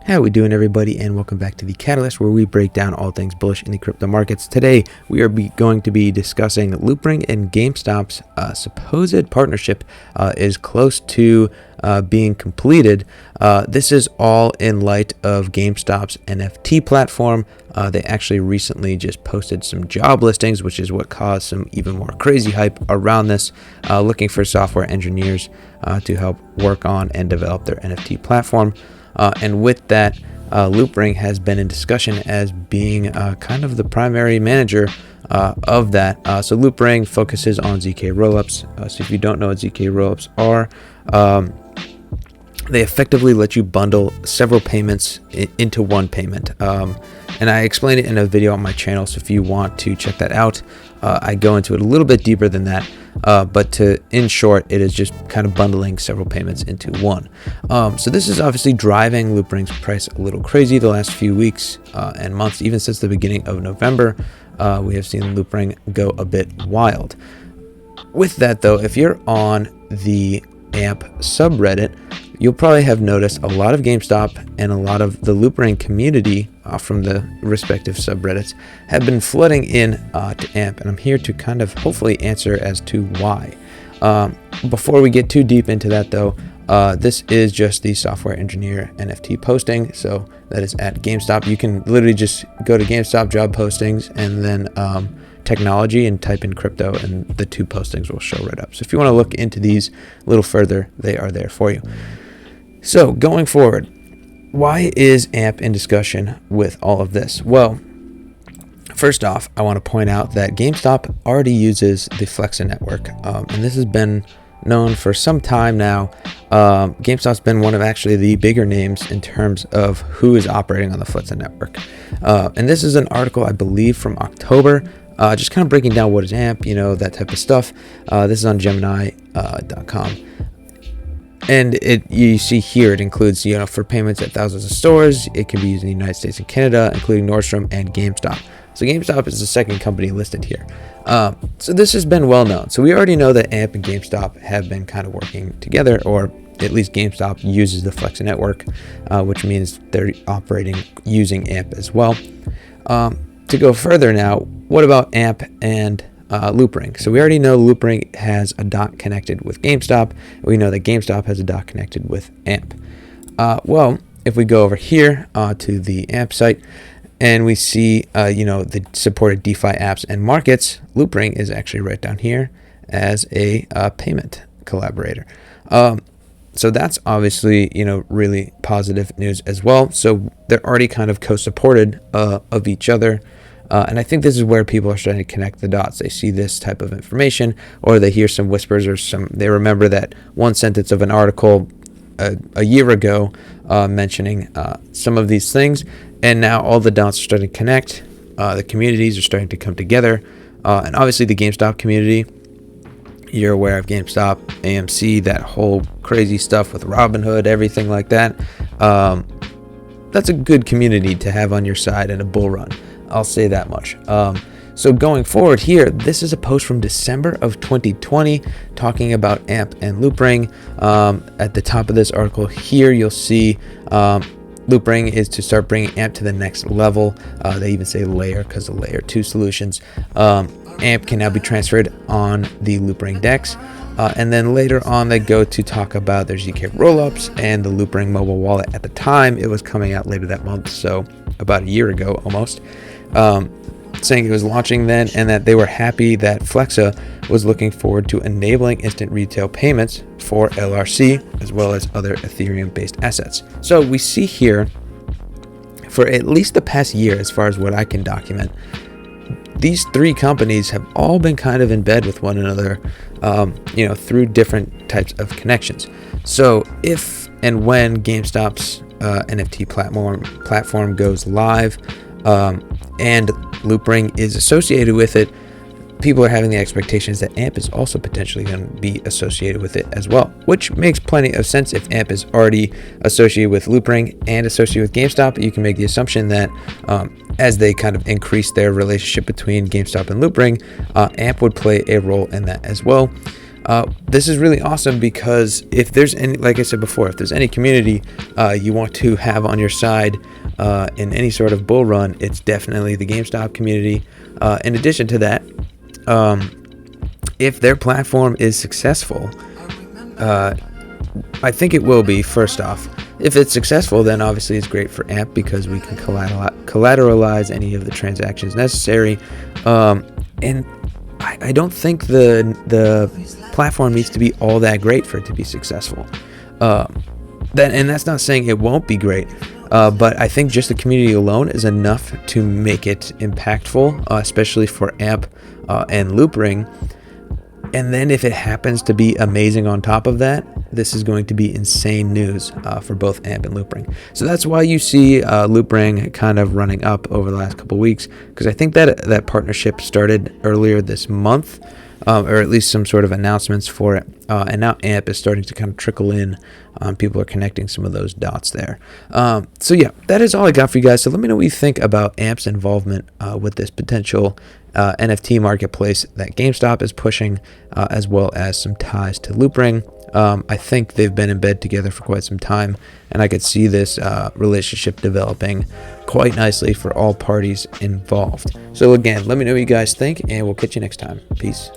How we doing, everybody, and welcome back to the Catalyst, where we break down all things bullish in the crypto markets. Today we are going to be discussing Loopring and GameStop's supposed partnership is close to being completed. This is all in light of GameStop's NFT platform. They actually recently just posted some job listings, which is what caused some even more crazy hype around this, looking for software engineers to help work on and develop their NFT platform. And with that, Loopring has been in discussion as being kind of the primary manager of that. So Loopring focuses on ZK-Rollups. So if you don't know what ZK-Rollups are, they effectively let you bundle several payments into one payment. And I explained it in a video on my channel, so if you want to check that out, I go into it a little bit deeper than that. But in short, it is just kind of bundling several payments into one. So this is obviously driving Loopring's price a little crazy the last few weeks and months. Even since the beginning of November, we have seen Loopring go a bit wild. With that, though, if you're on the AMP subreddit, you'll probably have noticed a lot of GameStop and a lot of the Loopring community from the respective subreddits have been flooding in to AMP, and I'm here to kind of hopefully answer as to why. Before we get too deep into that, though, this is just the software engineer NFT posting, so that is at GameStop. You can literally just go to GameStop job postings and then technology and type in crypto, and the two postings will show right up. So if you want to look into these a little further, they are there for you. So going forward, why is AMP in discussion with all of this? Well, first off, I want to point out that GameStop already uses the Flexa network, and this has been known for some time now. GameStop's been one of actually the bigger names in terms of who is operating on the Flexa network. And this is an article, I believe, from October, just kind of breaking down what is AMP, that type of stuff. This is on Gemini.com. And you see here, it includes, for payments at thousands of stores. It can be used in the United States and Canada, including Nordstrom and GameStop. So GameStop is the second company listed here. So this has been well known. So we already know that AMP and GameStop have been kind of working together, or at least GameStop uses the Flexa network, which means they're operating using AMP as well. To go further now, what about AMP and Loopring? So we already know Loopring has a dot connected with GameStop. We know that GameStop has a dot connected with AMP. Well, if we go over here to the AMP site and we see, the supported DeFi apps and markets, Loopring is actually right down here as a payment collaborator. So that's obviously, really positive news as well. So they're already kind of co-supported of each other. And I think this is where people are starting to connect the dots. They see this type of information, or they hear some whispers, or they remember that one sentence of an article a year ago mentioning some of these things, and now all the dots are starting to connect. The communities are starting to come together, and obviously the GameStop community. You're aware of GameStop, AMC, that whole crazy stuff with Robinhood, everything like that. That's a good community to have on your side in a bull run. I'll say that much. So going forward here, this is a post from December of 2020 talking about AMP and Loopring. At the top of this article here, you'll see Loopring is to start bringing AMP to the next level. They even say layer because of layer 2 solutions. AMP can now be transferred on the Loopring DEX. And then later on, they go to talk about their ZK-Rollups and the Loopring mobile wallet. At the time, it was coming out later that month, so about a year ago almost. Saying it was launching then, and that they were happy that Flexa was looking forward to enabling instant retail payments for LRC as well as other Ethereum-based assets. So we see here, for at least the past year, as far as what I can document, these three companies have all been kind of in bed with one another, through different types of connections. So if and when GameStop's NFT platform goes live, and Loopring is associated with it, people are having the expectations that AMP is also potentially going to be associated with it as well, which makes plenty of sense. If AMP is already associated with Loopring and associated with GameStop, you can make the assumption that as they kind of increase their relationship between GameStop and Loopring, AMP would play a role in that as well. This is really awesome because if there's any, like I said before, if there's any community you want to have on your side in any sort of bull run, it's definitely the GameStop community. In addition to that, if their platform is successful, I think it will be. First off, if it's successful, then obviously it's great for AMP because we can collateralize any of the transactions necessary. And I don't think the platform needs to be all that great for it to be successful. And that's not saying it won't be great, but I think just the community alone is enough to make it impactful, especially for AMP and Loopring. And then if it happens to be amazing on top of that, this is going to be insane news for both AMP and Loopring. So that's why you see Loopring kind of running up over the last couple weeks, because I think that partnership started earlier this month, or at least some sort of announcements for it. And now AMP is starting to kind of trickle in. People are connecting some of those dots there. So yeah, that is all I got for you guys. So let me know what you think about AMP's involvement with this potential NFT marketplace that GameStop is pushing, as well as some ties to Loopring. I think they've been in bed together for quite some time, and I could see this relationship developing quite nicely for all parties involved. So again, let me know what you guys think, and we'll catch you next time. Peace.